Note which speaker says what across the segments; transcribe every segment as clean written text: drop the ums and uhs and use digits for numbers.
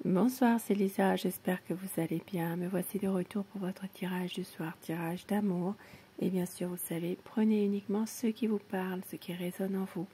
Speaker 1: Bonsoir, c'est Lisa, j'espère que vous allez bien. Me voici de retour pour votre tirage du soir, tirage d'amour. Et bien sûr, vous savez, prenez uniquement ceux qui vous parlent, ce qui résonne en vous.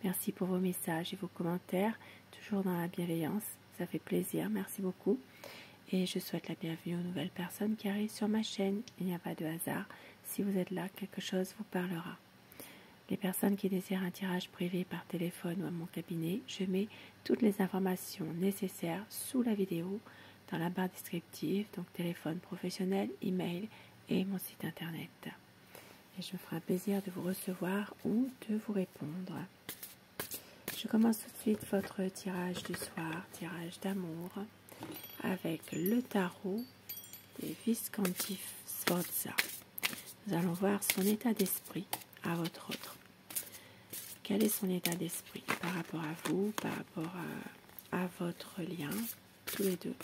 Speaker 1: Merci pour vos messages et vos commentaires, toujours dans la bienveillance, ça fait plaisir, merci beaucoup. Et je souhaite la bienvenue aux nouvelles personnes qui arrivent sur ma chaîne. Il n'y a pas de hasard, si vous êtes là, quelque chose vous parlera. Les personnes qui désirent un tirage privé par téléphone ou à mon cabinet, je mets toutes les informations nécessaires sous la vidéo dans la barre descriptive, donc téléphone professionnel, email et mon site internet. Et je me ferai un plaisir de vous recevoir ou de vous répondre. Je commence tout de suite votre tirage du soir, tirage d'amour, avec le tarot des Visconti Sforza. Nous allons voir son état d'esprit à votre autre. Quel est son état d'esprit par rapport à vous, par rapport à votre lien, tous les deux.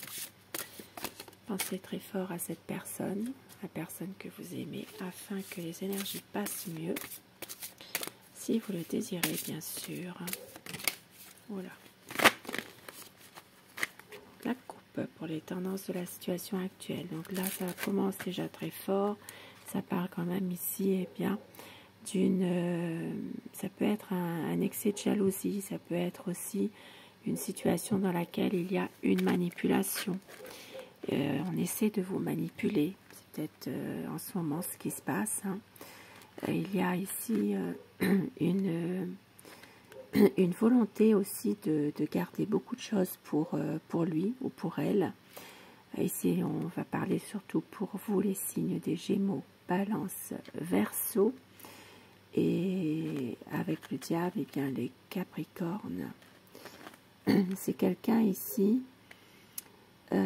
Speaker 1: Pensez très fort à cette personne, la personne que vous aimez, afin que les énergies passent mieux, si vous le désirez bien sûr. Voilà. La coupe pour les tendances de la situation actuelle. Donc là, ça commence déjà très fort. Ça parle quand même ici, eh bien, ça peut être un excès de jalousie, ça peut être aussi une situation dans laquelle il y a une manipulation. On essaie de vous manipuler, c'est peut-être en ce moment ce qui se passe. Hein. Il y a ici une volonté aussi de garder beaucoup de choses pour lui ou pour elle. Ici, on va parler surtout pour vous, les signes des Gémeaux, Balance, Verseau. Et avec le diable, et bien les Capricornes. C'est quelqu'un ici qui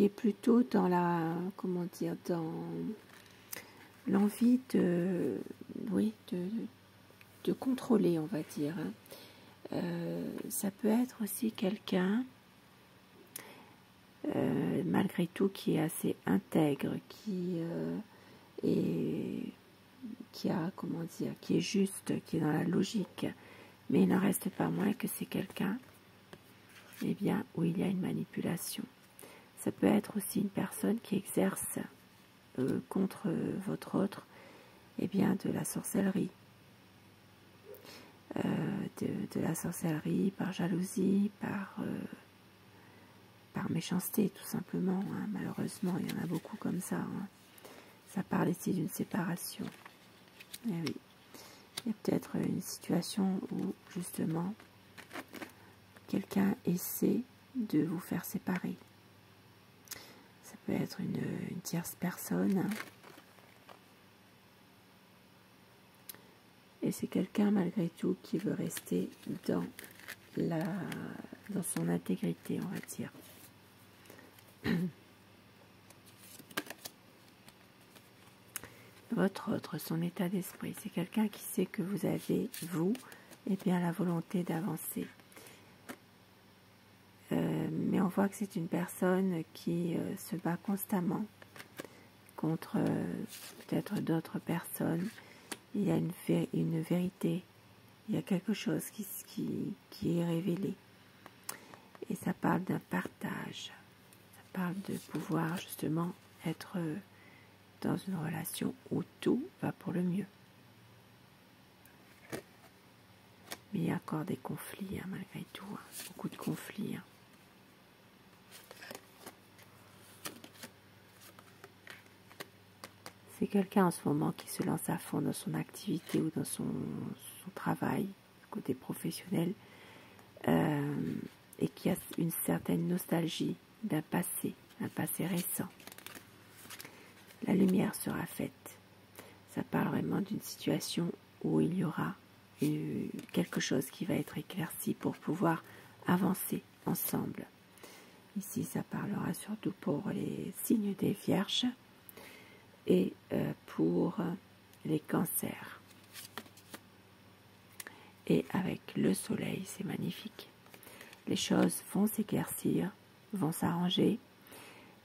Speaker 1: est plutôt dans la, comment dire, dans l'envie de, oui, de contrôler, on va dire. Ça peut être aussi quelqu'un, malgré tout, qui est assez intègre, qui a, comment dire, qui est juste, qui est dans la logique, mais il n'en reste pas moins que c'est quelqu'un, eh bien, où il y a une manipulation. Ça peut être aussi une personne qui exerce contre votre autre, eh bien, de la sorcellerie. De la sorcellerie par jalousie, par méchanceté, tout simplement. Hein. Malheureusement, il y en a beaucoup comme ça. Hein. Ça parle ici d'une séparation. Eh oui. Il y a peut-être une situation où, justement, quelqu'un essaie de vous faire séparer. Ça peut être une tierce personne. Et c'est quelqu'un, malgré tout, qui veut rester dans son intégrité, on va dire. Votre autre, son état d'esprit, c'est quelqu'un qui sait que vous avez, vous, eh bien, la volonté d'avancer. Mais on voit que c'est une personne qui se bat constamment contre peut-être d'autres personnes. Il y a une vérité, il y a quelque chose qui est révélé. Et ça parle d'un partage, ça parle de pouvoir justement être dans une relation où tout va pour le mieux. Mais il y a encore des conflits, hein, malgré tout, hein, beaucoup de conflits. Hein. C'est quelqu'un en ce moment qui se lance à fond dans son activité ou dans son travail, côté professionnel, et qui a une certaine nostalgie d'un passé récent. La lumière sera faite. Ça parle vraiment d'une situation où il y aura quelque chose qui va être éclairci pour pouvoir avancer ensemble. Ici, ça parlera surtout pour les signes des Vierges et pour les cancers. Et avec le soleil, c'est magnifique. Les choses vont s'éclaircir, vont s'arranger.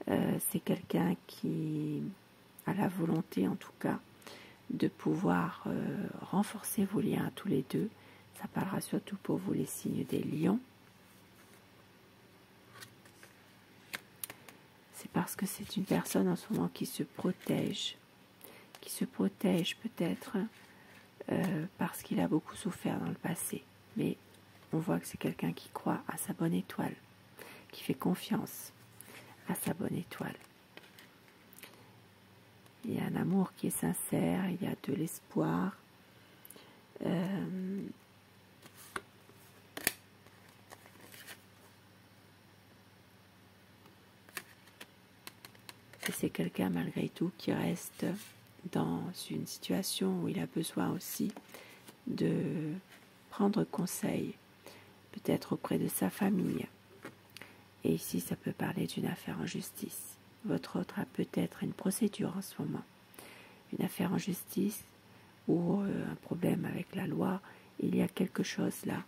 Speaker 1: C'est quelqu'un qui a la volonté, en tout cas, de pouvoir renforcer vos liens tous les deux. Ça parlera surtout pour vous, les signes des lions. parce que c'est une personne en ce moment qui se protège peut-être parce qu'il a beaucoup souffert dans le passé. Mais on voit que c'est quelqu'un qui croit à sa bonne étoile, qui fait confiance à sa bonne étoile. Il y a un amour qui est sincère, il y a de l'espoir. Et c'est quelqu'un malgré tout qui reste dans une situation où il a besoin aussi de prendre conseil, peut-être auprès de sa famille. Et ici, ça peut parler d'une affaire en justice. Votre autre a peut-être une procédure en ce moment, une affaire en justice ou un problème avec la loi. Il y a quelque chose là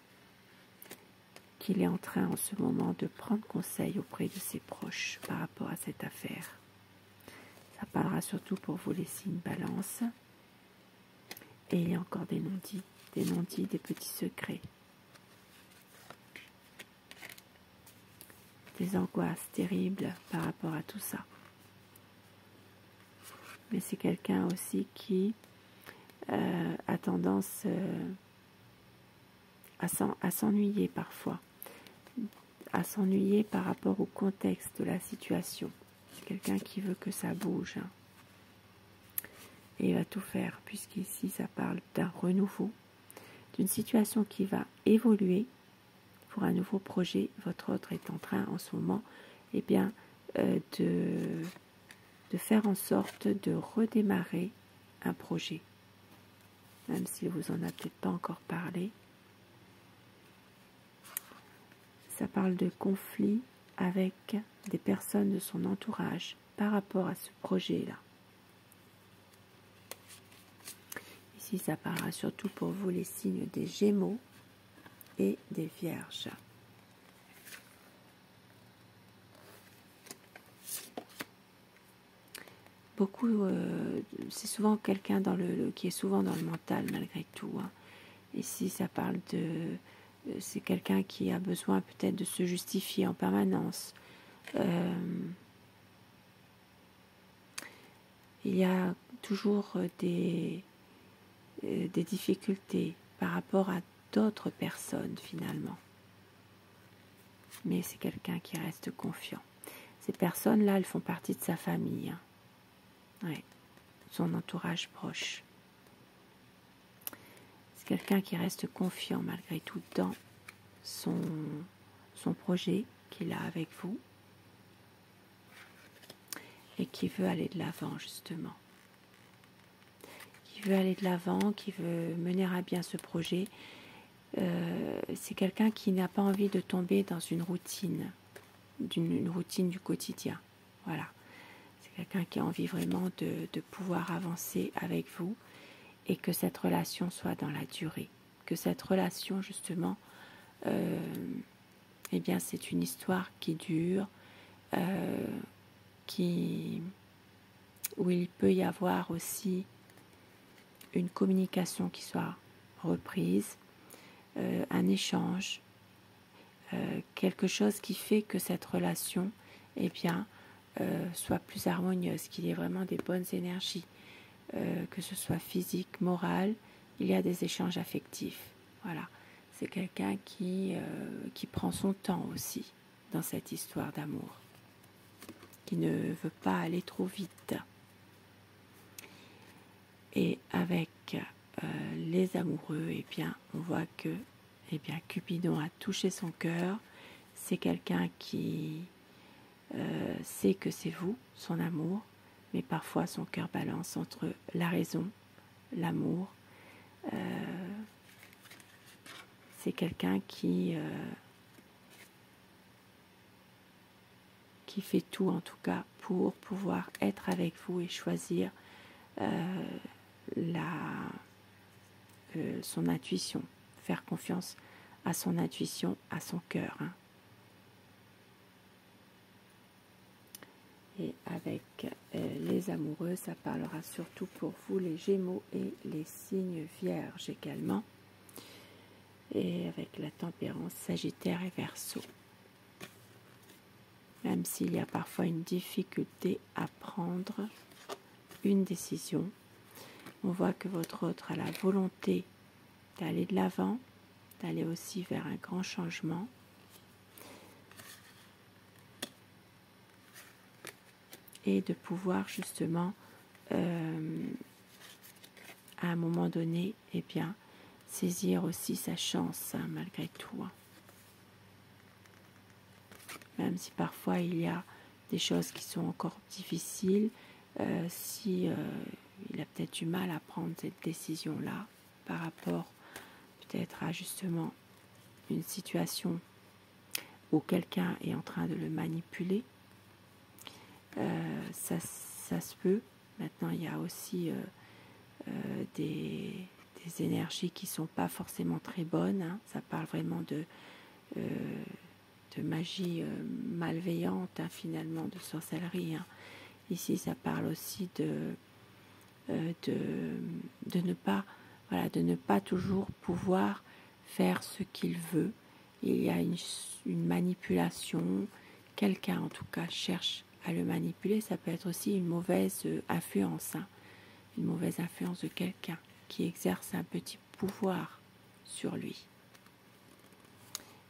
Speaker 1: qu'il est en train en ce moment de prendre conseil auprès de ses proches par rapport à cette affaire. Ça parlera surtout pour vous les signes balance. Et il y a encore des non-dits, des petits secrets. Des angoisses terribles par rapport à tout ça. Mais c'est quelqu'un aussi qui a tendance à s'ennuyer parfois. À s'ennuyer par rapport au contexte de la situation. C'est quelqu'un qui veut que ça bouge. Et il va tout faire, puisqu'ici ça parle d'un renouveau, d'une situation qui va évoluer pour un nouveau projet. Votre autre est en train en ce moment de faire en sorte de redémarrer un projet, même s'il ne vous en a peut-être pas encore parlé. Ça parle de conflit avec des personnes de son entourage par rapport à ce projet-là. Ici, ça parlera surtout pour vous les signes des Gémeaux et des Vierges. Beaucoup, c'est souvent quelqu'un qui est souvent dans le mental malgré tout. Ici, ça parle de... c'est quelqu'un qui a besoin peut-être de se justifier en permanence. Il y a toujours des difficultés par rapport à d'autres personnes finalement. Mais c'est quelqu'un qui reste confiant. Ces personnes-là, elles font partie de sa famille. Ouais, son entourage proche. C'est quelqu'un qui reste confiant malgré tout dans son projet qu'il a avec vous et qui veut aller de l'avant justement. Qui veut aller de l'avant, qui veut mener à bien ce projet. C'est quelqu'un qui n'a pas envie de tomber dans une routine du quotidien. Voilà. C'est quelqu'un qui a envie vraiment de pouvoir avancer avec vous et que cette relation soit dans la durée. Que cette relation, justement, c'est une histoire qui dure, où il peut y avoir aussi une communication qui soit reprise, un échange, quelque chose qui fait que cette relation soit plus harmonieuse, qu'il y ait vraiment des bonnes énergies, que ce soit physique, morale, il y a des échanges affectifs. Voilà, c'est quelqu'un qui prend son temps aussi dans cette histoire d'amour, qui ne veut pas aller trop vite. Et avec les amoureux, on voit que Cupidon a touché son cœur. C'est quelqu'un qui sait que c'est vous, son amour, mais parfois son cœur balance entre la raison, l'amour. C'est quelqu'un qui fait tout en tout cas pour pouvoir être avec vous et choisir son intuition, faire confiance à son intuition, à son cœur. Et avec les amoureux, ça parlera surtout pour vous les Gémeaux et les signes Vierges également. Et avec la Tempérance, Sagittaire et Verseau. même s'il y a parfois une difficulté à prendre une décision. On voit que votre autre a la volonté d'aller de l'avant, d'aller aussi vers un grand changement. Et de pouvoir justement, à un moment donné, eh bien, saisir aussi sa chance, hein, malgré tout. Hein. Même si parfois il y a des choses qui sont encore difficiles, si il a peut-être du mal à prendre cette décision-là par rapport peut-être à justement une situation où quelqu'un est en train de le manipuler, ça se peut. Maintenant, il y a aussi des énergies qui ne sont pas forcément très bonnes. Hein. Ça parle vraiment de magie malveillante, hein, finalement, de sorcellerie. Hein. Ici, ça parle aussi de ne pas, voilà, de ne pas toujours pouvoir faire ce qu'il veut. Il y a une manipulation. Quelqu'un, en tout cas, cherche à le manipuler. Ça peut être aussi une mauvaise influence, hein. Une mauvaise influence de quelqu'un qui exerce un petit pouvoir sur lui.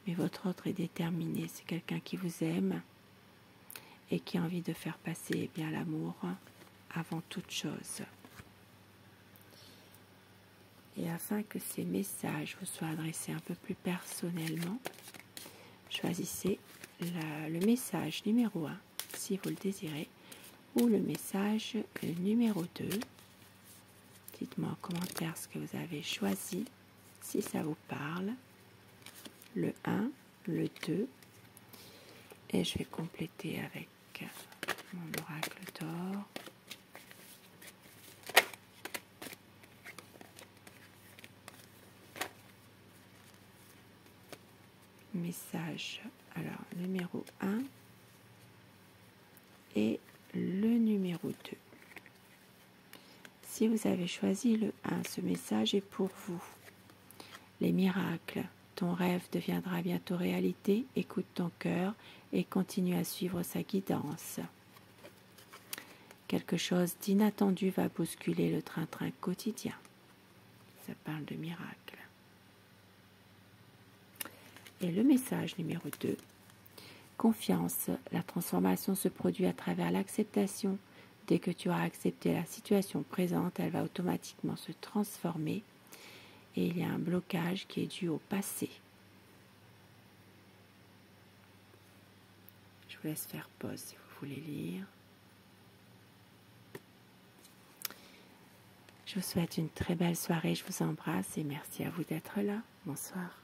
Speaker 1: Mais votre autre est déterminé. C'est quelqu'un qui vous aime et qui a envie de faire passer, eh bien, l'amour avant toute chose. Et afin que ces messages vous soient adressés un peu plus personnellement, choisissez le message numéro 1, si vous le désirez, ou le message numéro 2. Dites-moi en commentaire ce que vous avez choisi, si ça vous parle. Le 1, le 2. Et je vais compléter avec mon oracle d'or. Message, alors numéro 1 et le numéro 2. Si vous avez choisi le 1, ce message est pour vous. Les miracles, ton rêve deviendra bientôt réalité, écoute ton cœur et continue à suivre sa guidance. Quelque chose d'inattendu va bousculer le train-train quotidien. Ça parle de miracles. Et le message numéro 2, confiance, la transformation se produit à travers l'acceptation. Dès que tu auras accepté la situation présente, elle va automatiquement se transformer et il y a un blocage qui est dû au passé. Je vous laisse faire pause si vous voulez lire. Je vous souhaite une très belle soirée, je vous embrasse et merci à vous d'être là. Bonsoir.